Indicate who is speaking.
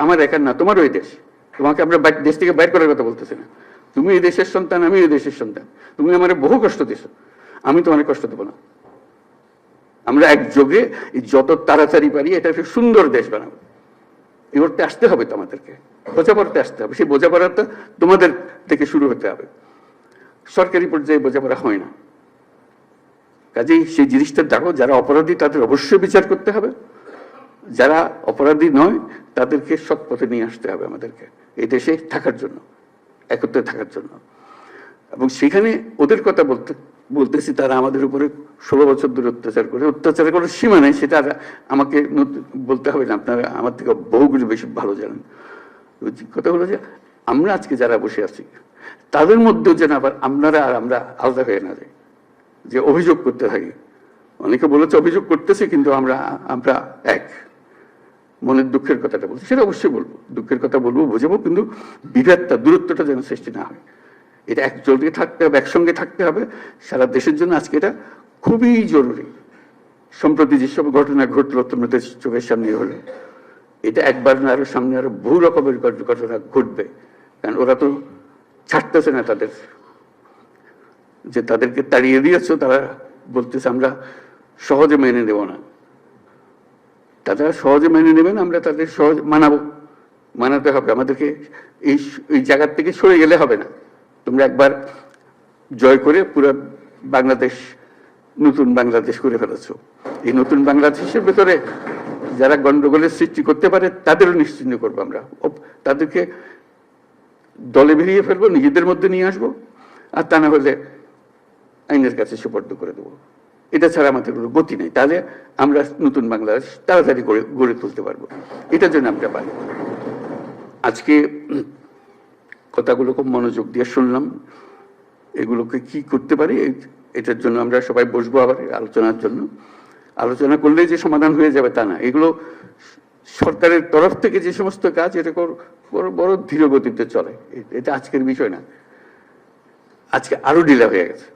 Speaker 1: আমার একার না, তোমারও এই দেশ। তোমাকে আমরা দেশ থেকে বাইর করার কথা বলতেছি না। তুমি এই দেশের সন্তান, আমি এই দেশের সন্তান। তুমি আমার বহু কষ্ট দিছো, আমি তো অনেক কষ্ট দেবো না। আমরা একযোগে যত তাড়াতাড়ি পারি এটা একটা সুন্দর দেশ বানাবো। এই করতে আসতে হবে তো আমাদেরকে, বোঝাপড়াতে আসতে হবে। সেই বোঝাপড়াটা তোমাদের থেকে শুরু হতে হবে। সরকারি পর্যায়ে বোঝাপড়া হয় না। কাজেই সেই জিনিসটা দেখো, যারা অপরাধী তাদের অবশ্যই বিচার করতে হবে, যারা অপরাধী নয় তাদেরকে সৎ পথে নিয়ে আসতে হবে আমাদেরকে, এই দেশে থাকার জন্য, একত্রে থাকার জন্য। এবং সেখানে ওদের কথা বলতেছি, তারা আমাদের উপরে 16 বছর ধরে অত্যাচার করার সীমা নেই, সেটা আমাকে বলতে হবে না, আপনারা আমার থেকে বহুগুলো বেশি ভালো জানেন। কথা হলো যে আমরা আজকে যারা বসে আছি তাদের মধ্যেও যেন আবার আপনারা আর আমরা আলাদা হয়ে না যাই, যে অভিযোগ করতে থাকি। অনেকে বলেছে অভিযোগ করতেছি, কিন্তু আমরা এক। মনের দুঃখের কথাটা বলছি, সেটা অবশ্যই বলবো, দুঃখের কথা বলবো, বোঝাবো, কিন্তু বিভেদটা, দূরত্বটা যেন সৃষ্টি না হয়। এটা একজোটে থাকতে হবে, একসঙ্গে থাকতে হবে সারা দেশের জন্য। আজকে এটা খুবই জরুরি। সম্প্রতি যেসব ঘটনা ঘটলো তোমাদের চোখের সামনে হলো, এটা একবার না, আরো সামনে আরো বহু রকমের ঘটনা ঘটবে। কারণ ওরা তো ছাড়তেছে না তাদের, যে তাদেরকে তাড়িয়ে দিয়েছো, তারা বলতেছে আমরা সহজে মেনে নেব না। তারা সহজে মেনে নেবেন, আমরা তাদের সহজ মানাতে হবে আমাদেরকে। এই জায়গার থেকে সরে গেলে হবে না। তোমরা একবার জয় করে পুরো বাংলাদেশ নতুন বাংলাদেশ করে ফেলেছো। এই নতুন বাংলাদেশের ভেতরে যারা গন্ডগোলের সৃষ্টি করতে পারে তাদেরও নিশ্চিহ্ন করবো আমরা, তাদেরকে দলে বেরিয়ে ফেলবো, নিজেদের মধ্যে নিয়ে আসবো, আর তা না হলে আইনের কাছে সুপর্দ করে দেবো। এটা ছাড়া আমাদের কোনো গতি নেই। তাহলে আমরা নতুন বাংলাদেশ তাড়াতাড়ি গড়ে তুলতে পারবো। এটার জন্য আমরা পারি। আজকে কথাগুলো খুব মনোযোগ দিয়ে শুনলাম, এগুলোকে কি করতে পারি এটার জন্য আমরা সবাই বসবো আবার আলোচনার জন্য। আলোচনা করলেই যে সমাধান হয়ে যাবে তা না, এগুলো সরকারের তরফ থেকে যে সমস্ত কাজ, এটা বড় ধীর গতিতে চলে। এটা আজকের বিষয় না, আজকে আরো ঢিলা হয়ে গেছে।